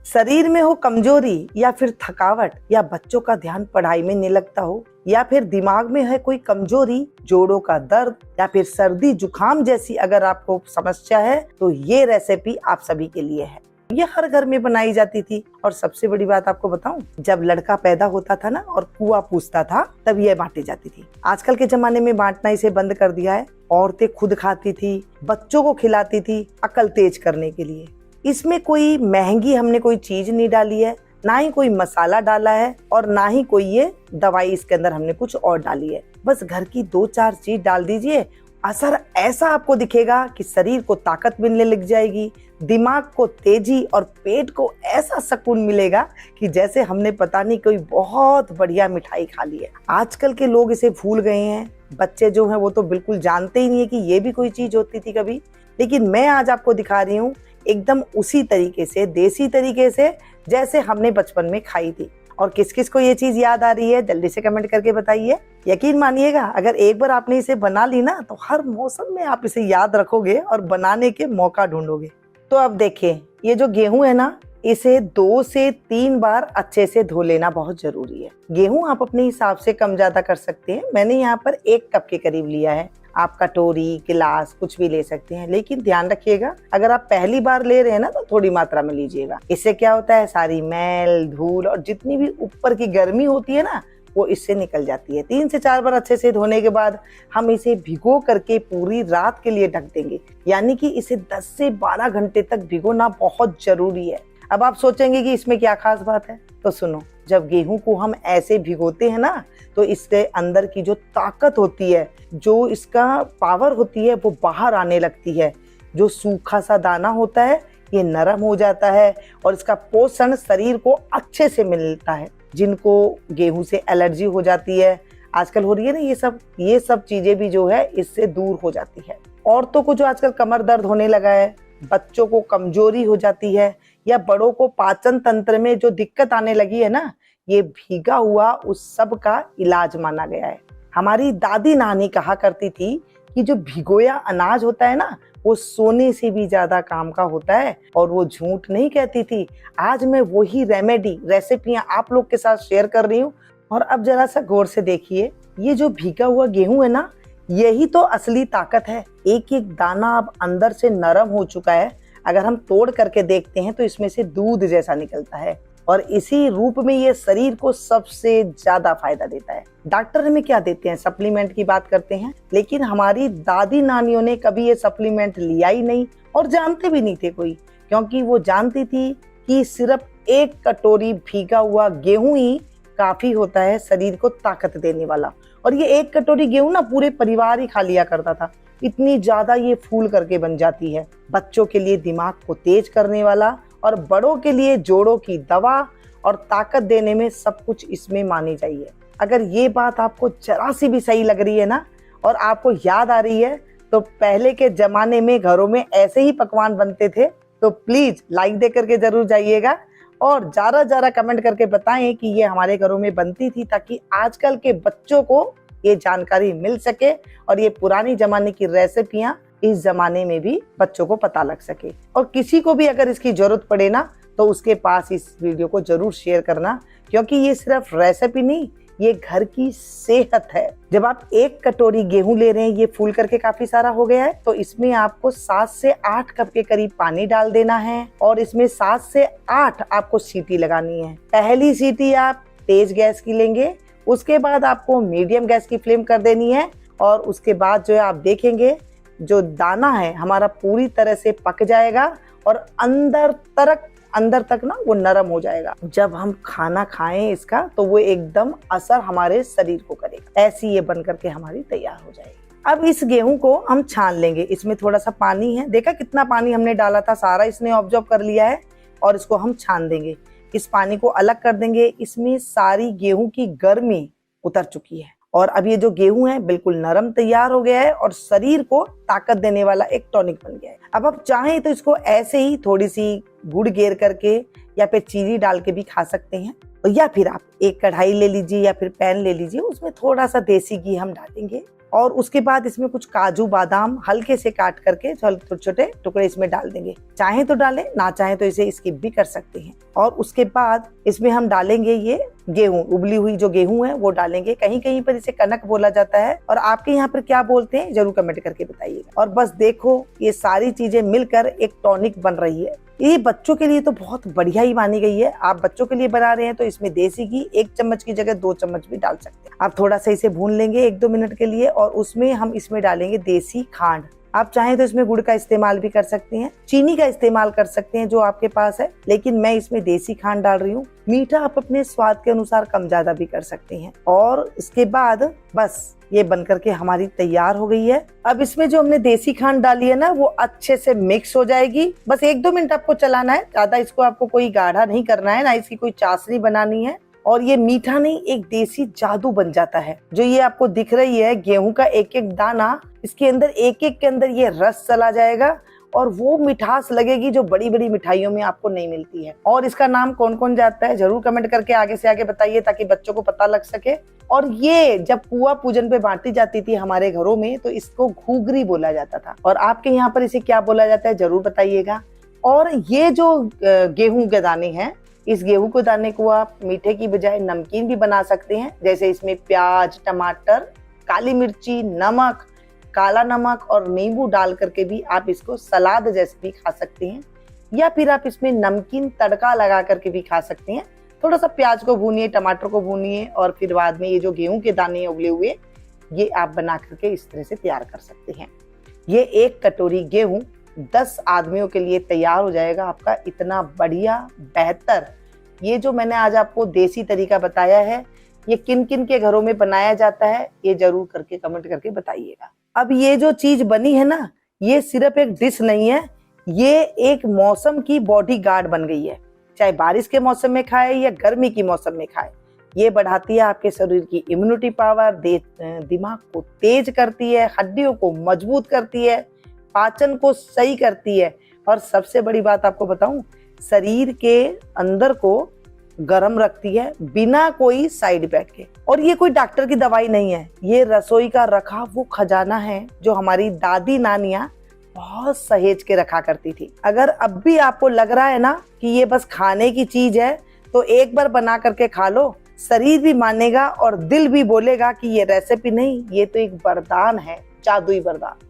शरीर में हो कमजोरी या फिर थकावट, या बच्चों का ध्यान पढ़ाई में नहीं लगता हो, या फिर दिमाग में है कोई कमजोरी, जोड़ों का दर्द, या फिर सर्दी जुकाम जैसी अगर आपको समस्या है, तो ये रेसिपी आप सभी के लिए है। ये हर घर में बनाई जाती थी। और सबसे बड़ी बात आपको बताऊं, जब लड़का पैदा होता था ना और कुआं पूछता था, तब ये बांटी जाती थी। आजकल के जमाने में बांटना इसे बंद कर दिया है। औरतें खुद खाती थी, बच्चों को खिलाती थी, अकल तेज करने के लिए। इसमें कोई महंगी हमने कोई चीज नहीं डाली है, ना ही कोई मसाला डाला है, और ना ही कोई ये दवाई इसके अंदर हमने कुछ और डाली है। बस घर की 2-4 चीज डाल दीजिए, असर ऐसा आपको दिखेगा कि शरीर को ताकत मिलने लग जाएगी, दिमाग को तेजी और पेट को ऐसा सुकून मिलेगा कि जैसे हमने पता नहीं कोई बहुत बढ़िया मिठाई खा ली है। आजकल के लोग इसे भूल गए हैं। बच्चे जो हैं वो तो बिल्कुल जानते ही नहीं है कि ये भी कोई चीज होती थी कभी। लेकिन मैं आज आपको दिखा रही हूँ एकदम उसी तरीके से, देसी तरीके से, जैसे हमने बचपन में खाई थी। और किस किस को ये चीज याद आ रही है, जल्दी से कमेंट करके बताइए। यकीन मानिएगा, अगर एक बार आपने इसे बना ली ना, तो हर मौसम में आप इसे याद रखोगे और बनाने के मौका ढूंढोगे। तो अब देखिए, ये जो गेहूं है ना, इसे 2 से 3 बार अच्छे से धो लेना बहुत जरूरी है। गेहूं आप अपने हिसाब से कम ज्यादा कर सकते हैं। मैंने यहाँ पर 1 कप के करीब लिया है। आप कटोरी, गिलास कुछ भी ले सकते हैं, लेकिन ध्यान रखिएगा, अगर आप पहली बार ले रहे हैं ना, तो थोड़ी मात्रा में लीजिएगा। इससे क्या होता है, सारी मैल, धूल और जितनी भी ऊपर की गर्मी होती है ना, वो इससे निकल जाती है। 3 से 4 बार अच्छे से धोने के बाद हम इसे भिगो करके पूरी रात के लिए ढक देंगे। यानी कि इसे 10 से 12 घंटे तक भिगोना बहुत जरूरी है। अब आप सोचेंगे कि इसमें क्या खास बात है, तो सुनो। जब गेहूं को हम ऐसे भिगोते हैं ना, तो इसके अंदर की जो ताकत होती है, जो इसका पावर होती है, वो बाहर आने लगती है। जो सूखा सा दाना होता है, ये नरम हो जाता है और इसका पोषण शरीर को अच्छे से मिलता है। जिनको गेहूं से एलर्जी हो जाती है, आजकल हो रही है ना, ये सब चीजें भी जो है इससे दूर हो जाती है। औरतों को जो आजकल कमर दर्द होने लगा है, बच्चों को कमजोरी हो जाती है, या बड़ों को पाचन तंत्र में जो दिक्कत आने लगी है ना, ये भीगा हुआ उस सब का इलाज माना गया है। हमारी दादी नानी कहा करती थी कि जो भिगोया अनाज होता है ना, वो सोने से भी ज्यादा काम का होता है, और वो झूठ नहीं कहती थी। आज मैं वही रेसिपियां आप लोग के साथ शेयर कर रही हूँ। और अब जरा सा गौर से देखिए, ये जो भीगा हुआ गेहूं है ना, यही तो असली ताकत है। एक एक दाना अब अंदर से नरम हो चुका है। अगर हम तोड़ करके देखते हैं तो इसमें से दूध जैसा निकलता है, और इसी रूप में ये शरीर को सबसे ज्यादा फायदा देता है। डॉक्टर हमें क्या देते हैं, सप्लीमेंट की बात करते हैं, लेकिन हमारी दादी नानियों ने कभी ये सप्लीमेंट लिया ही नहीं, और जानते भी नहीं थे कोई, क्योंकि वो जानती थी कि सिर्फ 1 कटोरी भीगा हुआ गेहूं ही काफी होता है शरीर को ताकत देने वाला। और ये 1 कटोरी गेहूं ना पूरे परिवार ही खा लिया करता था, इतनी ज्यादा ये फूल करके बन जाती है। बच्चों के लिए दिमाग को तेज करने वाला, और बड़ों के लिए जोड़ों की दवा और ताकत देने में सब कुछ इसमें मानी जाइए। अगर ये बात आपको जरा सी भी सही लग रही है ना, और आपको याद आ रही है, तो पहले के जमाने में घरों में ऐसे ही पकवान बनते थे, तो प्लीज लाइक दे करके जरूर जाइएगा, और जरा कमेंट करके बताएं कि ये हमारे घरों में बनती थी, ताकि आजकल के बच्चों को ये जानकारी मिल सके, और ये पुरानी जमाने की रेसिपियां इस जमाने में भी बच्चों को पता लग सके। और किसी को भी अगर इसकी जरूरत पड़े ना, तो उसके पास इस वीडियो को जरूर शेयर करना, क्योंकि ये सिर्फ रेसिपी नहीं, ये घर की सेहत है। जब आप 1 कटोरी गेहूं ले रहे हैं, ये फूल करके काफी सारा हो गया है, तो इसमें आपको 7 से 8 कप के करीब पानी डाल देना है, और इसमें 7 से 8 आपको सीटी लगानी है। पहली सीटी आप तेज गैस की लेंगे, उसके बाद आपको मीडियम गैस की फ्लेम कर देनी है, और उसके बाद जो है आप देखेंगे जो दाना है हमारा पूरी तरह से पक जाएगा, और अंदर तक ना वो नरम हो जाएगा। जब हम खाना खाएं इसका, तो वो एकदम असर हमारे शरीर को करेगा। ऐसी ये बन करके हमारी तैयार हो जाएगी। अब इस गेहूं को हम छान लेंगे। इसमें थोड़ा सा पानी है, देखा कितना पानी हमने डाला था, सारा इसने ऑब्जर्व कर लिया है, और इसको हम छान देंगे। इस पानी को अलग कर देंगे। इसमें सारी गेहूं की गर्मी उतर चुकी है, और अब ये जो गेहूं है बिल्कुल नरम तैयार हो गया है, और शरीर को ताकत देने वाला एक टॉनिक बन गया है। अब आप चाहें तो इसको ऐसे ही थोड़ी सी गुड़ गेर करके या फिर चीनी डाल के भी खा सकते हैं, या फिर आप एक कढ़ाई ले लीजिए या फिर पैन ले लीजिए, उसमें थोड़ा सा देसी घी हम डालेंगे, और उसके बाद इसमें कुछ काजू बादाम हल्के से काट करके छोटे छोटे टुकड़े इसमें डाल देंगे। चाहे तो डालें, ना चाहे तो इसे स्किप भी कर सकते हैं। और उसके बाद इसमें हम डालेंगे ये गेहूं, उबली हुई जो गेहूं है वो डालेंगे। कहीं कहीं पर इसे कनक बोला जाता है, और आपके यहाँ पर क्या बोलते हैं जरूर कमेंट करके बताइएगा। और बस देखो, ये सारी चीजें मिलकर एक टॉनिक बन रही है। ये बच्चों के लिए तो बहुत बढ़िया ही मानी गई है। आप बच्चों के लिए बना रहे हैं तो इसमें देसी घी 1 चम्मच की जगह 2 चम्मच भी डाल सकते हैं। आप थोड़ा सा इसे भून लेंगे 1-2 मिनट के लिए, और उसमें हम इसमें डालेंगे देसी खांड। आप चाहें तो इसमें गुड़ का इस्तेमाल भी कर सकते हैं, चीनी का इस्तेमाल कर सकते हैं जो आपके पास है, लेकिन मैं इसमें देसी खांड डाल रही हूँ। मीठा आप अपने स्वाद के अनुसार कम ज्यादा भी कर सकते हैं। और इसके बाद बस ये बनकर के हमारी तैयार हो गई है। अब इसमें जो हमने देसी खांड डाली है ना, वो अच्छे से मिक्स हो जाएगी। बस 1-2 मिनट आपको चलाना है, ज्यादा इसको आपको कोई गाढ़ा नहीं करना है, ना इसकी कोई चाशनी बनानी है। और ये मीठा नहीं, एक देसी जादू बन जाता है। जो ये आपको दिख रही है गेहूं का एक एक दाना, इसके अंदर एक एक के अंदर ये रस चला जाएगा, और वो मिठास लगेगी जो बड़ी बड़ी मिठाइयों में आपको नहीं मिलती है। और इसका नाम कौन कौन जानता है जरूर कमेंट करके आगे से आगे बताइए, ताकि बच्चों को पता लग सके। और ये जब पुआ पूजन पे बांटी जाती थी हमारे घरों में, तो इसको घूगरी बोला जाता था। और आपके यहाँ पर इसे क्या बोला जाता है जरूर बताइएगा। और ये जो गेहूं के दाने हैं, इस गेहूं के दाने को आप मीठे की बजाय नमकीन भी बना सकते हैं। जैसे इसमें प्याज, टमाटर, काली मिर्ची, नमक, काला नमक और नींबू डाल करके भी आप इसको सलाद जैसे भी खा सकते हैं, या फिर आप इसमें नमकीन तड़का लगा करके भी खा सकते हैं। थोड़ा सा प्याज को भूनिए, टमाटर को भूनिए, और फिर बाद में ये जो गेहूं के दाने उबले हुए, ये आप बना करके इस तरह से तैयार कर सकते हैं। ये 1 कटोरी गेहूं 10 आदमियों के लिए तैयार हो जाएगा आपका। इतना बढ़िया बेहतर ये जो मैंने आज आपको देसी तरीका बताया है, ये किन किन के घरों में बनाया जाता है, ये जरूर करके कमेंट करके बताइएगा। अब ये जो चीज बनी है ना, ये सिर्फ एक डिश नहीं है, ये एक मौसम की बॉडी गार्ड बन गई है। चाहे बारिश के मौसम में खाए या गर्मी के मौसम में खाए, ये बढ़ाती है आपके शरीर की इम्यूनिटी पावर, दिमाग को तेज करती है, हड्डियों को मजबूत करती है, पाचन को सही करती है, और सबसे बड़ी बात आपको बताऊं, शरीर के अंदर को गर्म रखती है बिना कोई साइड इफेक्ट के। और ये कोई डॉक्टर की दवाई नहीं है, ये रसोई का रखा वो खजाना है जो हमारी दादी नानियां बहुत सहेज के रखा करती थी। अगर अब भी आपको लग रहा है ना कि ये बस खाने की चीज है, तो एक बार बना करके खा लो। शरीर भी मानेगा और दिल भी बोलेगा कि ये रेसिपी नहीं, ये तो एक वरदान है, जादुई वरदान।